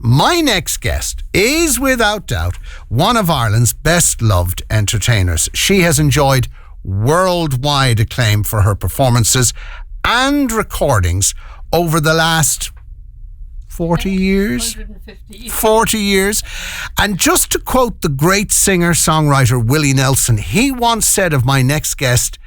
My next guest is without doubt one of Ireland's best loved entertainers. She has enjoyed worldwide acclaim for her performances and recordings over the last 40 years. 40 years. And just to quote the great singer-songwriter Willie Nelson, he once said of my next guest,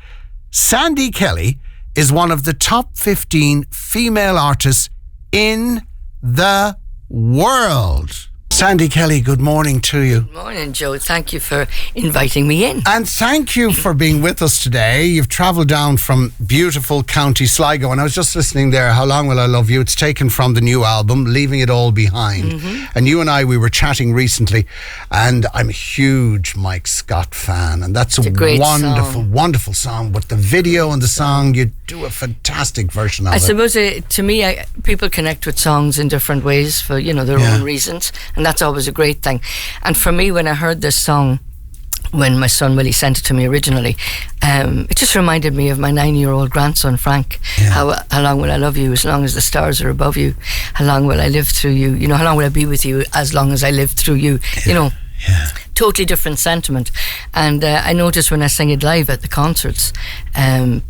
Sandy Kelly is one of the top 15 female artists in the world. Sandy Kelly, good morning to you. Good morning, Joe. Thank you for inviting me in. And thank you for being with us today. You've travelled down from beautiful County Sligo, and I was just listening there, How Long Will I Love You? It's taken from the new album, Leaving It All Behind. Mm-hmm. And you and I, we were chatting recently, and I'm a huge Mike Scott fan, and that's a wonderful, wonderful song. But the video and the song, you do a fantastic version of it. I suppose, to me, people connect with songs in different ways for, their own reasons, and that's always a great thing. And for me, when I heard this song, when my son Willie sent it to me originally, it just reminded me of my 9-year-old grandson Frank. How long will I love you as long as the stars are above you? How long will I live through you? How long will I be with you as long as I live through you? Totally different sentiment. And I notice when I sing it live at the concerts,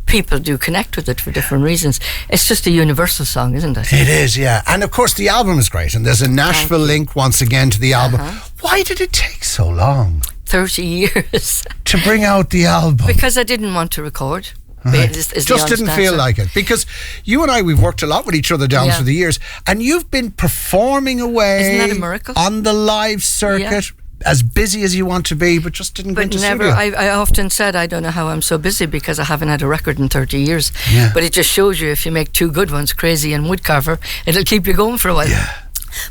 people do connect with it for different reasons. It's just a universal song, isn't it? It is, yeah. And of course the album is great, and there's a Nashville link once again to the album. Why did it take so long? 30 years. To bring out the album? Because I didn't want to record. Right. Just didn't feel like it. Because you and I, we've worked a lot with each other down through the years, and you've been performing away. Isn't that a miracle? On the live circuit, as busy as you want to be, but just didn't go into studio. I often said, I don't know how I'm so busy because I haven't had a record in 30 years. But it just shows you, if you make two good ones, Crazy and Woodcarver, it'll keep you going for a while.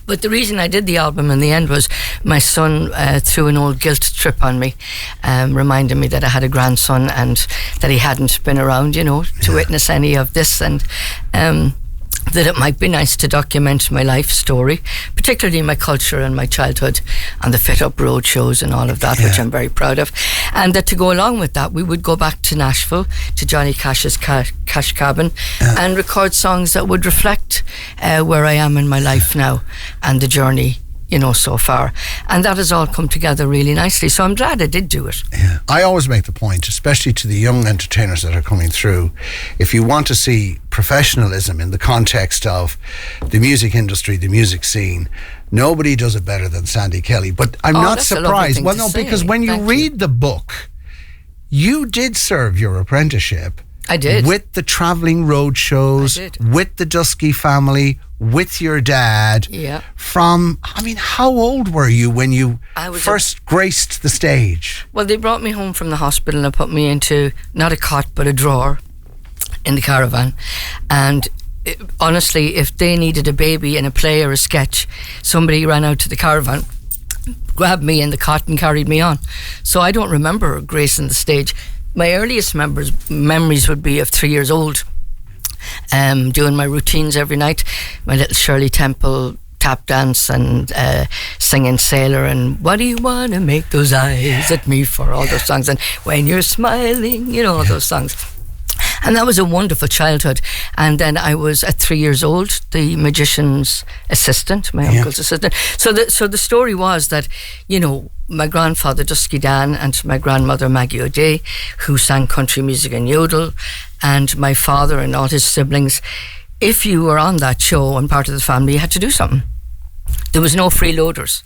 But the reason I did the album in the end was my son threw an old guilt trip on me, reminding me that I had a grandson and that he hadn't been around, to witness any of this, and that it might be nice to document my life story, particularly my culture and my childhood and the Fit Up road shows and all of that, which I'm very proud of. And that to go along with that, we would go back to Nashville, to Johnny Cash's Cash Cabin, and record songs that would reflect where I am in my life now and the journey, so far. And that has all come together really nicely. So I'm glad I did do it. I always make the point, especially to the young entertainers that are coming through, if you want to see professionalism in the context of the music industry, the music scene, nobody does it better than Sandy Kelly. But I'm not surprised. Well, no, because when you read the book, you did serve your apprenticeship. I did. With the travelling road shows, with the Dusky Family, with your dad. From, how old were you when you first graced the stage? Well, they brought me home from the hospital and put me into, not a cot, but a drawer in the caravan. And honestly, if they needed a baby in a play or a sketch, somebody ran out to the caravan, grabbed me in the cot and carried me on. So I don't remember gracing the stage. My earliest memories would be of 3 years old, doing my routines every night, my little Shirley Temple tap dance and singing Sailor and What Do You Want to Make Those Eyes at Me For, all those songs, and When You're Smiling, all those songs. And that was a wonderful childhood. And then I was, at 3 years old, the magician's assistant, my uncle's assistant. So the story was that, my grandfather, Dusky Dan, and my grandmother, Maggie O'Day, who sang country music and yodel, and my father and all his siblings, if you were on that show and part of the family, you had to do something. There was no freeloaders.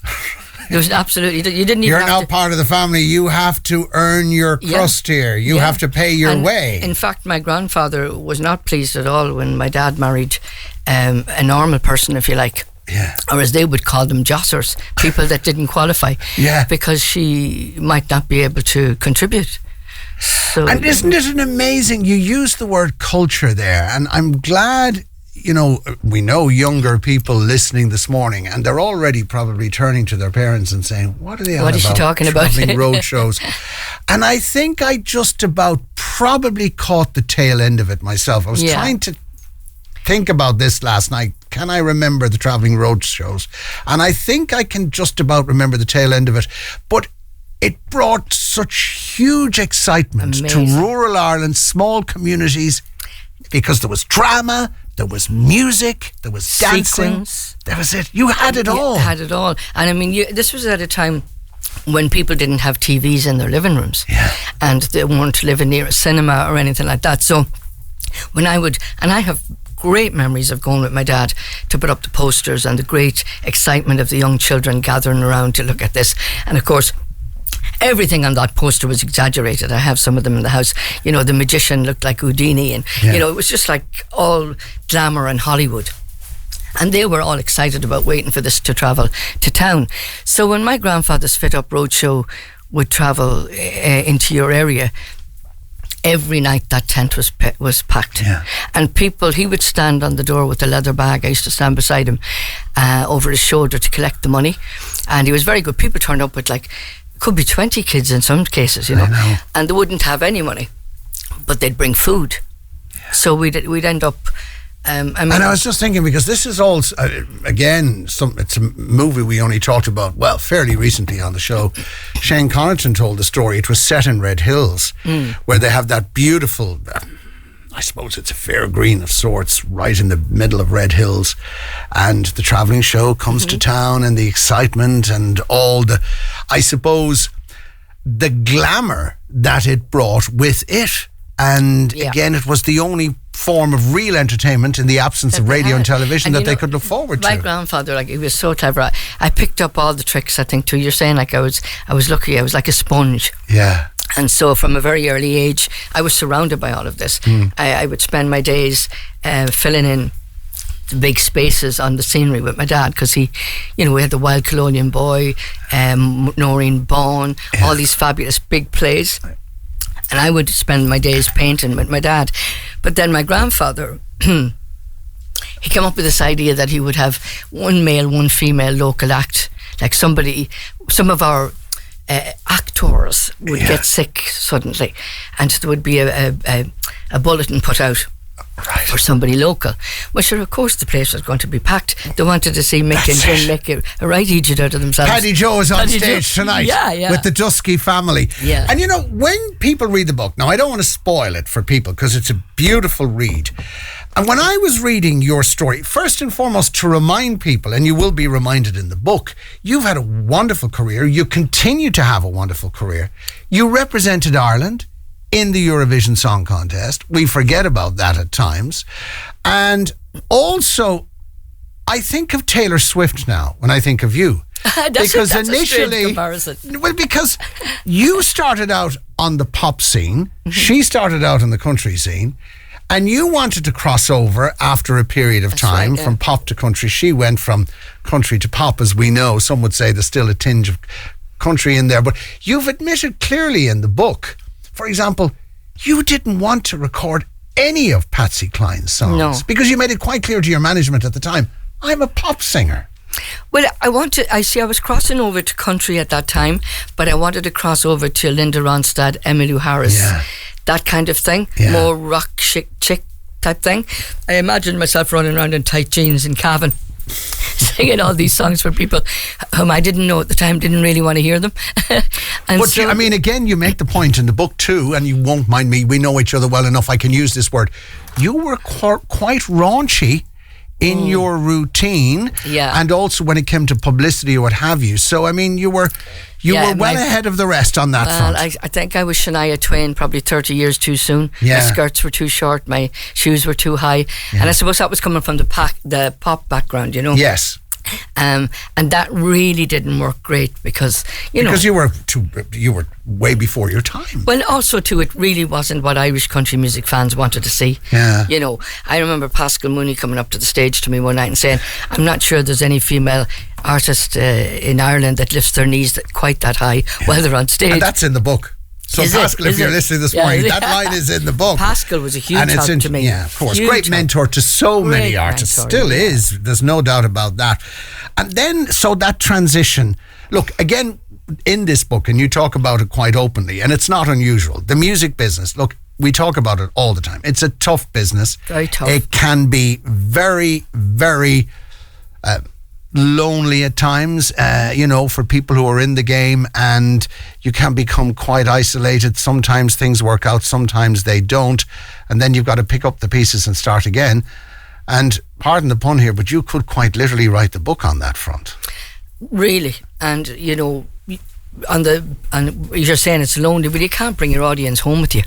There was absolutely, you didn't even You're now part of the family. You have to earn your crust here. You have to pay your way. In fact, my grandfather was not pleased at all when my dad married a normal person, if you like. Or as they would call them, jossers, people that didn't qualify. Because she might not be able to contribute. So, and isn't it an amazing, you used the word culture there, and I'm glad, we know younger people listening this morning, and they're already probably turning to their parents and saying, what are they on about? What is she talking about? Traveling road shows. And I think I just about probably caught the tail end of it myself. I was trying to think about this last night. Can I remember the traveling road shows? And I think I can just about remember the tail end of it. But it brought such huge excitement to rural Ireland, small communities, because there was drama, there was music, there was dancing. Sequence. That was it. You had it all. Had it all. And I mean, this was at a time when people didn't have TVs in their living rooms. Yeah. And they weren't living near a cinema or anything like that. So when I have great memories of going with my dad to put up the posters and the great excitement of the young children gathering around to look at this. And of course, everything on that poster was exaggerated. I have some of them in the house. You know, the magician looked like Houdini, and you know, it was just like all glamour and Hollywood. And they were all excited about waiting for this to travel to town. So when my grandfather's Fit Up Roadshow would travel into your area, every night that tent was packed. And people, he would stand on the door with a leather bag. I used to stand beside him over his shoulder to collect the money. And he was very good. People turned up with could be 20 kids in some cases, you know. And they wouldn't have any money, but they'd bring food. So we'd end up. And I was just thinking, because this is all again, it's a movie we only talked about fairly recently on the show. Shane Connaughton told the story. It was set in Red Hills, where they have that beautiful. I suppose it's a fair green of sorts right in the middle of Red Hills, and the travelling show comes to town, and the excitement and all the, I suppose, the glamour that it brought with it. And again, it was the only form of real entertainment in the absence of radio and television that they could look forward to. My grandfather, he was so clever. I picked up all the tricks, I think, too. You're saying I was lucky. I was like a sponge. Yeah. And so from a very early age, I was surrounded by all of this. I would spend my days filling in the big spaces on the scenery with my dad, because he, we had the Wild Colonian Boy, Noreen Bawn, all these fabulous big plays. And I would spend my days painting with my dad. But then my grandfather, he came up with this idea that he would have one male, one female local act. Like some of our actors would get sick suddenly, and there would be a bulletin put out for somebody local. Well, sure, of course the place was going to be packed. They wanted to see Mick and Jim make a right idiot out of themselves. Paddy Joe is on stage tonight with the Dusky family. Yeah. And when people read the book, now I don't want to spoil it for people because it's a beautiful read. And when I was reading your story, first and foremost, to remind people, and you will be reminded in the book, you've had a wonderful career. You continue to have a wonderful career. You represented Ireland in the Eurovision Song Contest. We forget about that at times. And also, I think of Taylor Swift now when I think of you. That's initially, a strange comparison. Well, because you started out on the pop scene, she started out on the country scene, and you wanted to cross over after a period of time from pop to country. She went from country to pop, as we know. Some would say there's still a tinge of country in there, but you've admitted clearly in the book, for example, you didn't want to record any of Patsy Cline's songs because you made it quite clear to your management at the time, I'm a pop singer. Well, I was crossing over to country at that time, but I wanted to cross over to Linda Ronstadt, Emmylou Harris, that kind of thing, more rock chick type thing. I imagined myself running around in tight jeans in Cavan, singing all these songs for people whom I didn't know at the time, didn't really want to hear them. But again, you make the point in the book too, and you won't mind me, we know each other well enough, I can use this word. You were quite raunchy in your routine, and also when it came to publicity or what have you. So, I mean, you were well ahead of the rest on that front. I think I was Shania Twain probably 30 years too soon. My skirts were too short, my shoes were too high, and I suppose that was coming from the pop background, Yes. And that really didn't work great because you were way before your time. Well, also too, it really wasn't what Irish country music fans wanted to see. I remember Pascal Mooney coming up to the stage to me one night and saying, I'm not sure there's any female artist in Ireland that lifts their knees quite that high while they're on stage. And that's in the book. So Pascal, if you're listening this morning, that line is in the book. Pascal was a huge help to me. Yeah, of course. Great mentor to so many artists. Still is. There's no doubt about that. And then, so that transition. Look, again, in this book, and you talk about it quite openly, and it's not unusual. The music business, look, we talk about it all the time. It's a tough business. Very tough. It can be very, very lonely at times, for people who are in the game, and you can become quite isolated. Sometimes things work out, sometimes they don't, and then you've got to pick up the pieces and start again. And pardon the pun here, but you could quite literally write the book on that front. Really, and you know, and you're saying it's lonely, but you can't bring your audience home with you.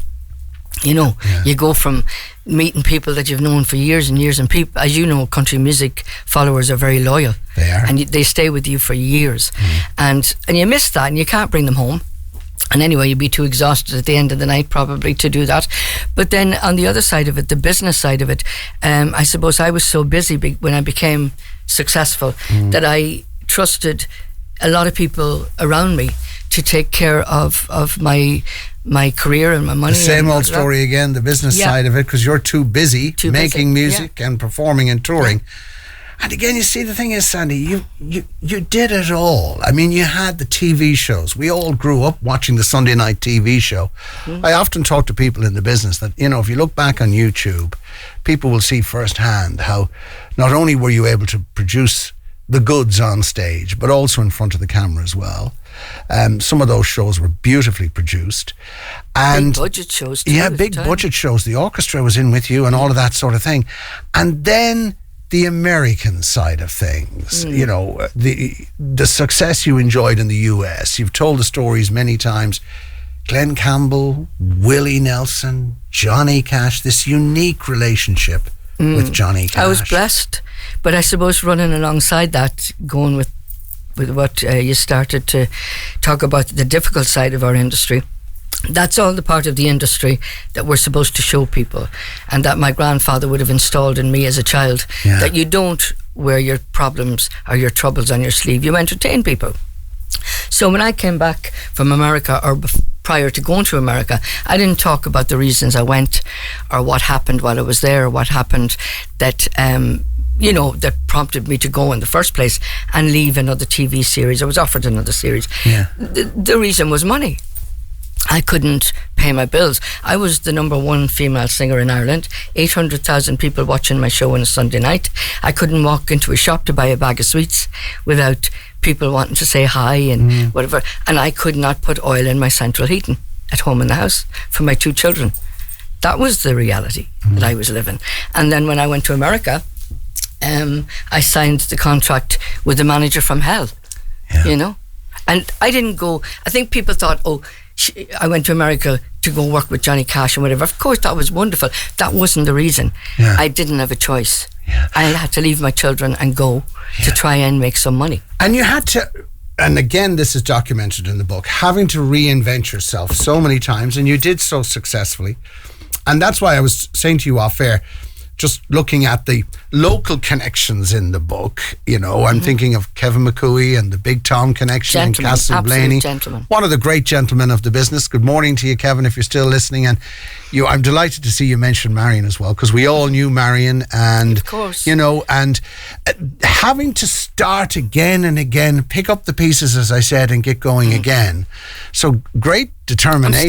You know, you go from meeting people that you've known for years and years, and people, as you know, country music followers are very loyal. They are, and they stay with you for years, and you miss that, and you can't bring them home. And anyway, you'd be too exhausted at the end of the night probably to do that. But then on the other side of it, the business side of it, I suppose I was so busy when I became successful that I trusted a lot of people around me to take care of my career and my money. The same old story again, the business side of it, because you're too busy making music and performing and touring. And again, you see, the thing is, Sandy, you did it all. I mean, you had the TV shows. We all grew up watching the Sunday night TV show. I often talk to people in the business that, you know, if you look back on YouTube, people will see firsthand how not only were you able to produce the goods on stage, but also in front of the camera as well. Some of those shows were beautifully produced. And big budget shows too. Yeah, big budget shows. The orchestra was in with you and all of that sort of thing. And then the American side of things, you know, the success you enjoyed in the US. You've told the stories many times. Glenn Campbell, Willie Nelson, Johnny Cash, this unique relationship with Johnny Cash. I was blessed, but I suppose running alongside that, going with what you started to talk about, the difficult side of our industry. That's all the part of the industry that we're supposed to show people, and that my grandfather would have installed in me as a child, that you don't wear your problems or your troubles on your sleeve, you entertain people. So when I came back from America, or prior to going to America, I didn't talk about the reasons I went or what happened while I was there, or what happened that you know, that prompted me to go in the first place and leave another TV series. I was offered another series. The reason was money. I couldn't pay my bills. I was the number one female singer in Ireland, 800,000 people watching my show on a Sunday night. I couldn't walk into a shop to buy a bag of sweets without people wanting to say hi and whatever. And I could not put oil in my central heating at home in the house for my 2 children. That was the reality that I was living. And then when I went to America, I signed the contract with the manager from hell, you know. And I didn't go, I think people thought, I went to America to go work with Johnny Cash and whatever. Of course, that was wonderful. That wasn't the reason. I didn't have a choice. I had to leave my children and go to try and make some money. And you had to, and again, this is documented in the book, having to reinvent yourself so many times, and you did so successfully. And that's why I was saying to you off air, just looking at the local connections in the book, you know, I'm thinking of Kevin McCooey and the Big Tom connection in Castle Blaney. One of the great gentlemen of the business. Good morning to you, Kevin, if you're still listening. And I'm delighted to see you mention Marion as well, because we all knew Marion, and, of course, you know, and having to start again and again, pick up the pieces, as I said, and get going again. So great determination.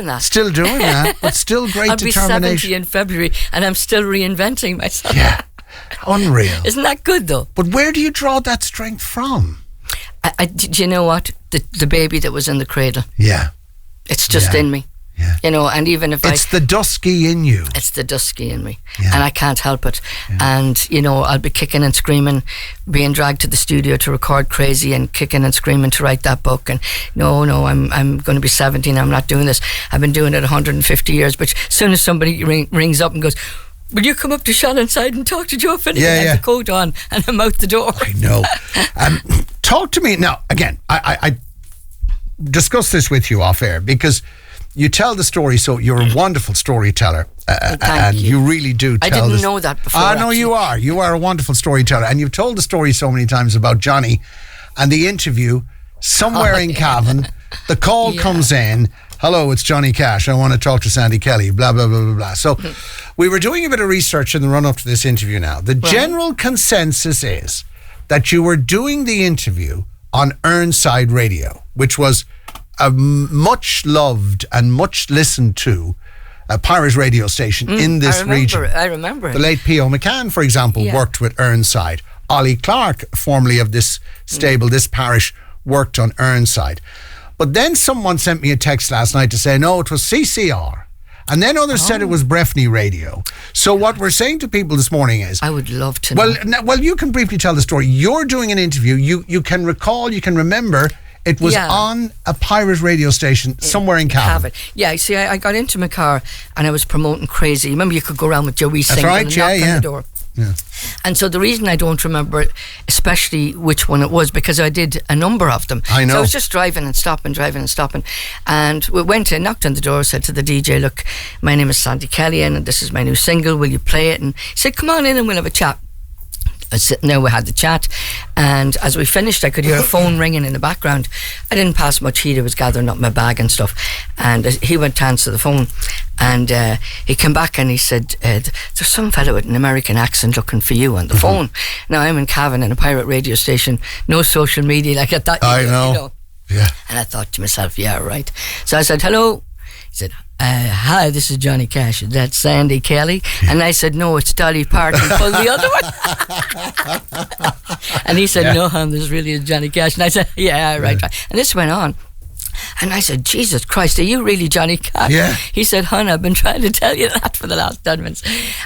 I'm still doing that. But still great I'll determination. I'll be 70 in February, and I'm still reinventing myself. Yeah, unreal. Isn't that good, though? But where do you draw that strength from? Do you know what? The baby that was in the cradle. Yeah. It's just in me. Yeah. You know, and even if it's the dusky in you. It's the dusky in me. And I can't help it. And, you know, I'll be kicking and screaming, being dragged to the studio to record Crazy, and kicking and screaming to write that book. And no, I'm going to be 17. I'm not doing this. I've been doing it 150 years. But as soon as somebody rings up and goes, will you come up to Shannonside and talk to Joe Finnegan? I have the coat on and I'm out the door. I know. Talk to me. Now, again, I discussed this with you off air, because you tell the story, so you're a wonderful storyteller, and you really do tell. I didn't know that before. No, you are. You are a wonderful storyteller, and you've told the story so many times about Johnny and the interview somewhere in Cavan. The call comes in. Hello, it's Johnny Cash. I want to talk to Sandy Kelly. Blah blah blah blah blah. So we were doing a bit of research in the run up to this interview. Now the general consensus is that you were doing the interview on Ironside Radio, which was a much loved and much listened to pirate radio station in this region. I remember it. The late P.O. McCann, for example, worked with Ironside. Ollie Clark, formerly of this stable, this parish, worked on Ironside. But then someone sent me a text last night to say, no, it was CCR. And then others said it was Breffni Radio. So what we're saying to people this morning is... I would love to know. Well, you can briefly tell the story. You're doing an interview. You can recall, you can remember... It was on a pirate radio station somewhere in Cavan. Yeah, see, I got into my car and I was promoting Crazy. Remember, you could go around with Joey singing and knock on the door. Yeah. And so the reason I don't remember especially which one it was, because I did a number of them. I know. So I was just driving and stopping. And we went in, knocked on the door, said to the DJ, look, my name is Sandy Kelly and this is my new single. Will you play it? And he said, come on in and we'll have a chat. I was sitting there, we had the chat, and as we finished I could hear a phone ringing in the background. I didn't pass much heed, I was gathering up my bag and stuff, and he went to answer the phone, and he came back and he said, there's some fellow with an American accent looking for you on the phone. Now I'm in Cavan in a pirate radio station, no social media like that. I know. Yeah. And I thought to myself, yeah, right. So I said, hello. He said, hi, this is Johnny Cash. Is that Sandy Kelly? Yeah. And I said, no, it's Dolly Parton. Pull the other one. And he said, no, this really is Johnny Cash. And I said, yeah, right. And this went on. And I said, Jesus Christ, are you really Johnny Cash? Yeah. He said, hon, I've been trying to tell you that for the last 10 minutes.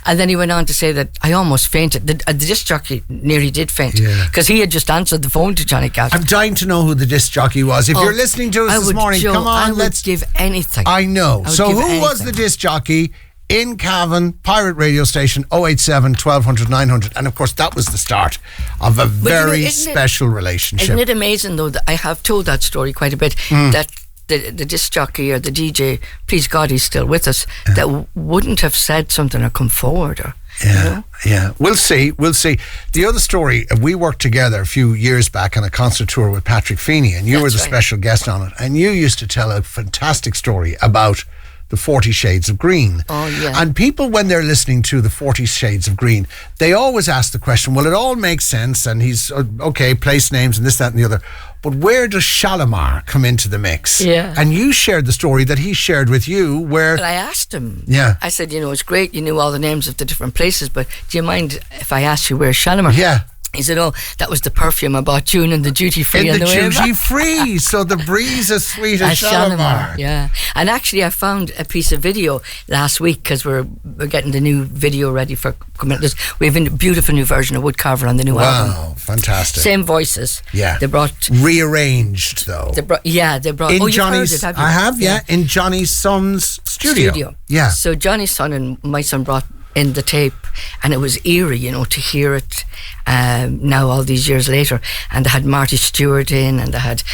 And then he went on to say that I almost fainted. The disc jockey nearly did faint because he had just answered the phone to Johnny Cash. I'm dying to know who the disc jockey was. If you're listening to us this morning, come on, let's give anything. I know. So who was the disc jockey in Cavan, pirate radio station 087 1200 900? And of course that was the start of a very special relationship. Isn't it amazing though that I have told that story quite a bit, that the disc jockey or the DJ, please God he's still with us, that wouldn't have said something or come forward or Yeah, we'll see. The other story, we worked together a few years back on a concert tour with Patrick Feeney, and you were the special guest on it, and you used to tell a fantastic story about the 40 Shades of Green. Oh, yeah. And people, when they're listening to the 40 Shades of Green, they always ask the question, well, it all makes sense, and he's, okay, place names and this, that, and the other, but where does Shalimar come into the mix? Yeah. And you shared the story that he shared with you where... But I asked him. Yeah. I said, it's great, you knew all the names of the different places, but do you mind if I asked you where's Shalimar? Yeah. He said, that was the perfume I bought you in the duty free. In the duty free, so the breeze is sweet as Shalimar. Yeah, and actually I found a piece of video last week because we're getting the new video ready for coming. We have a beautiful new version of Woodcarver on the new album. Wow, fantastic. Same voices. Yeah. They brought... Rearranged though. They brought... In Johnny's... Have you? I have, yeah. In Johnny's son's studio. Yeah. So Johnny's son and my son brought in the tape, and it was eerie, to hear it now all these years later. And they had Marty Stewart in, and they had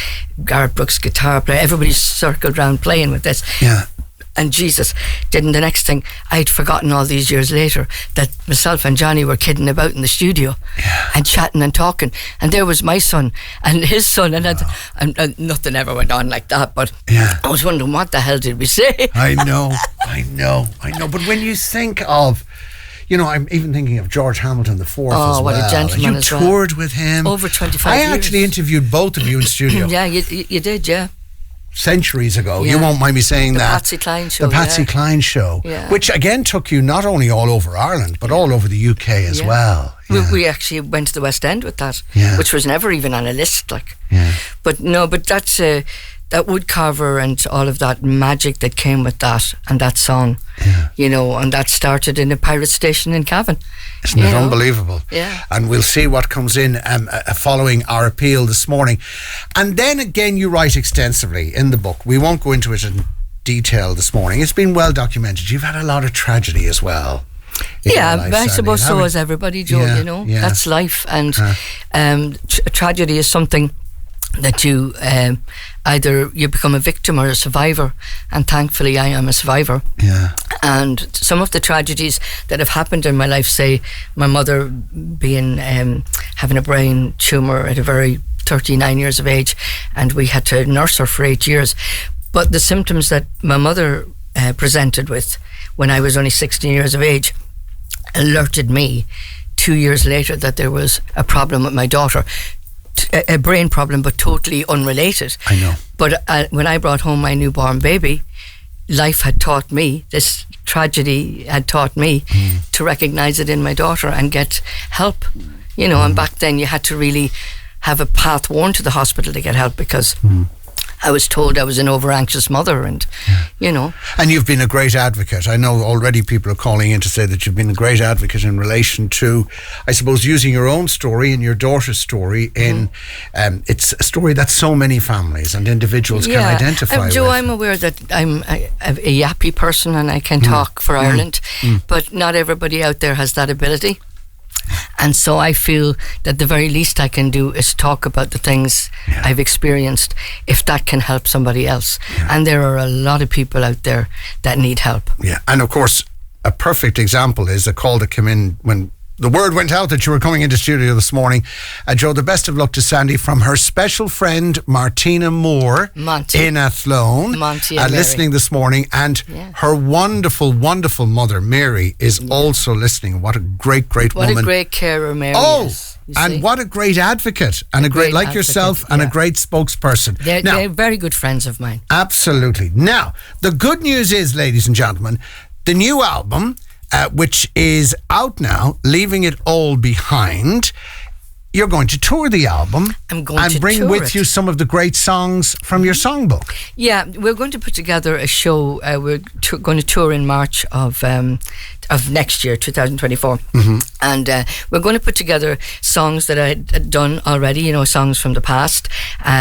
Garrett Brooks guitar player. Everybody circled around playing with this. Yeah. And Jesus, didn't the next thing, I'd forgotten all these years later that myself and Johnny were kidding about in the studio and chatting and talking, and there was my son and his son, and nothing ever went on like that, but I was wondering what the hell did we say. I know, but when you think of, I'm even thinking of George Hamilton IV as well. Oh, what a gentleman as well. You toured with him. Over 25 years. I actually interviewed both of you in studio. Yeah, you did, yeah. Centuries ago. You won't mind me saying that. The Patsy Cline show. The Patsy Cline show. Yeah. Which again took you not only all over Ireland, but all over the UK as well. Yeah. We actually went to the West End with that, which was never even on a list. But that's... that Woodcarver and all of that magic that came with that and that song, and that started in a pirate station in Cavan. Isn't it unbelievable? Yeah. And we'll see what comes in following our appeal this morning. And then again, you write extensively in the book. We won't go into it in detail this morning. It's been well documented. You've had a lot of tragedy as well. Yeah, I suppose so has everybody, Joe, Yeah. That's life. And tragedy is something that you either you become a victim or a survivor, and thankfully I am a survivor. Yeah. And some of the tragedies that have happened in my life, say my mother being having a brain tumour at a very 39 years of age, and we had to nurse her for 8 years, but the symptoms that my mother presented with when I was only 16 years of age alerted me 2 years later that there was a problem with my daughter. A brain problem, but totally unrelated. I know. But when I brought home my newborn baby, life had taught me, this tragedy had taught me to recognise it in my daughter and get help. And back then you had to really have a path worn to the hospital to get help, because I was told I was an over-anxious mother, and, you know. And you've been a great advocate. I know already people are calling in to say that you've been a great advocate in relation to, I suppose, using your own story and your daughter's story in, it's a story that so many families and individuals can identify with. Joe, I'm aware that I'm a yappy person and I can talk for Ireland, but not everybody out there has that ability. And so I feel that the very least I can do is talk about the things I've experienced, if that can help somebody else. And there are a lot of people out there that need help. Yeah, and of course, a perfect example is a call that came in when the word went out that you were coming into studio this morning. Joe, the best of luck to Sandy from her special friend Martina Moore in Athlone, listening this morning, and her wonderful, wonderful mother Mary is also listening. What a great woman. What a great carer Mary is. And what a great advocate, and a great like yourself, and a great spokesperson. They're very good friends of mine. Absolutely. Now, the good news is, ladies and gentlemen, the new album, which is out now, Leaving It All Behind. You're going to tour the album. I'm going to bring with you some of the great songs from your songbook. Yeah, we're going to put together a show. We're going to tour in March of next year, 2024. And we're going to put together songs that I had done already, you know, songs from the past,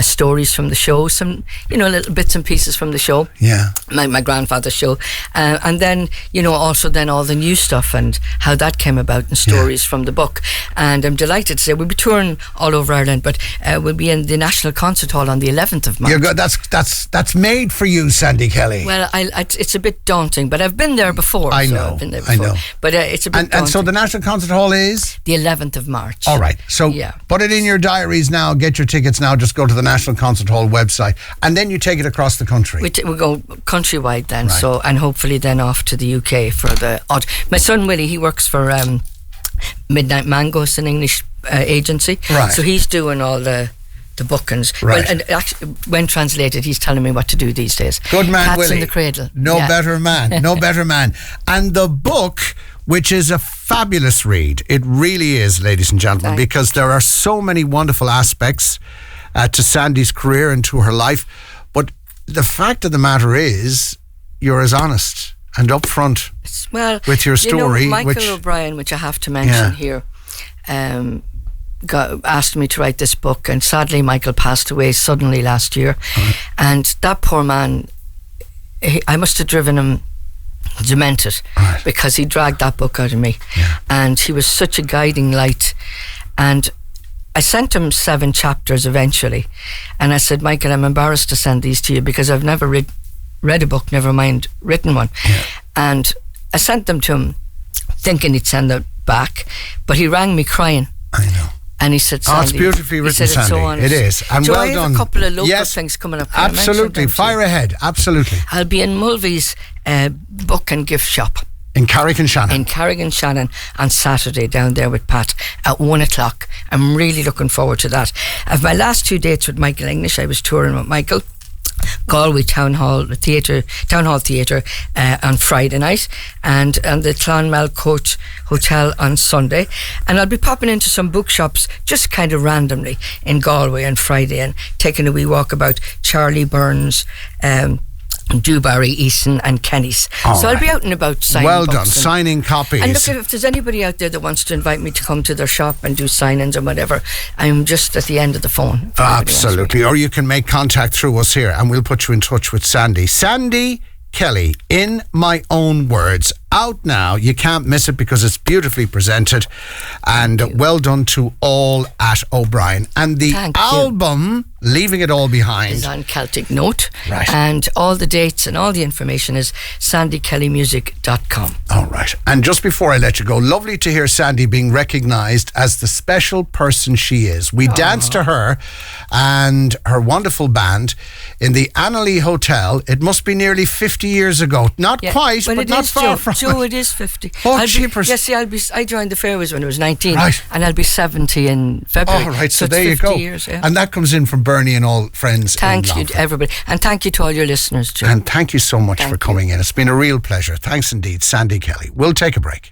stories from the show, some, you know, little bits and pieces from the show. Yeah. My grandfather's show. And then, you know, also then all the new stuff and how that came about and stories from the book. And I'm delighted to say we'll be touring all over Ireland, but we'll be in the National Concert Hall on the 11th of March. You're good. That's made for you, Sandy Kelly. Well, it's a bit daunting, but I've been there before. I know. But it's a bit daunting. And so the National Concert Hall is? The 11th of March. All right. So put it in your diaries now. Get your tickets now. Just go to the National Concert Hall website. And then you take it across the country. We go countrywide then. Right. So, and hopefully then off to the UK for the odd. My son Willie, he works for Midnight Mango. It's an English agency. Right. So he's doing all the bookings. Right. Well, and actually, when translated, he's telling me what to do these days. Good man, Cats Willie. in the Cradle. No better man. No better man. And the book, which is a fabulous read. It really is, ladies and gentlemen, because there are so many wonderful aspects to Sandy's career and to her life. But the fact of the matter is, you're as honest and upfront with your story. You know, Michael O'Brien, which I have to mention here, asked me to write this book, and sadly Michael passed away suddenly last year. And that poor man, I must have driven him demented because he dragged that book out of me. And he was such a guiding light. And I sent him 7 chapters eventually, and I said, Michael, I'm embarrassed to send these to you because I've never read a book, never mind written one. And I sent them to him thinking he'd send them back, but he rang me crying. I know. And he said, Sandy, it's beautifully written, he said, Sandy. It's so honest. It is. And Joe, well I have done. a couple of local things coming up. Absolutely. Fire ahead. Absolutely. I'll be in Mulvey's book and gift shop. In Carrick-on-Shannon. In Carrick-on-Shannon on Saturday down there with Pat at 1 o'clock. I'm really looking forward to that. Of my last 2 dates with Michael English, I was touring with Michael. Galway Town Hall Theatre on Friday night, and the Clonmel Coach Hotel on Sunday. And I'll be popping into some bookshops just kind of randomly in Galway on Friday and taking a wee walk about Charlie Burns, Dewberry, Easton and Kenny's. So I'll be out and about signing books. Well done, signing copies. And look, if there's anybody out there that wants to invite me to come to their shop and do signings or whatever, I'm just at the end of the phone. Absolutely. Or you can make contact through us here and we'll put you in touch with Sandy. Sandy Kelly, In My Own Words, out now. You can't miss it because it's beautifully presented. And well done to all at O'Brien. And the album, Leaving It All Behind, is on Celtic Note. Right. And all the dates and all the information is sandykellymusic.com. All right. And just before I let you go, lovely to hear Sandy being recognised as the special person she is. We danced to her and her wonderful band in the Annalee Hotel. It must be nearly 50 years ago. Not quite, but not far from Joe, it is 50. Oh, jeepers. I joined the Fairways when I was 19. Right. And I'll be 70 in February. Oh, right. So it's there you 50 go. Years, And that comes in from Bernie and all friends. Thank you to everybody. And thank you to all your listeners, Joe. And thank you so much for coming in. It's been a real pleasure. Thanks indeed, Sandy Kelly. We'll take a break.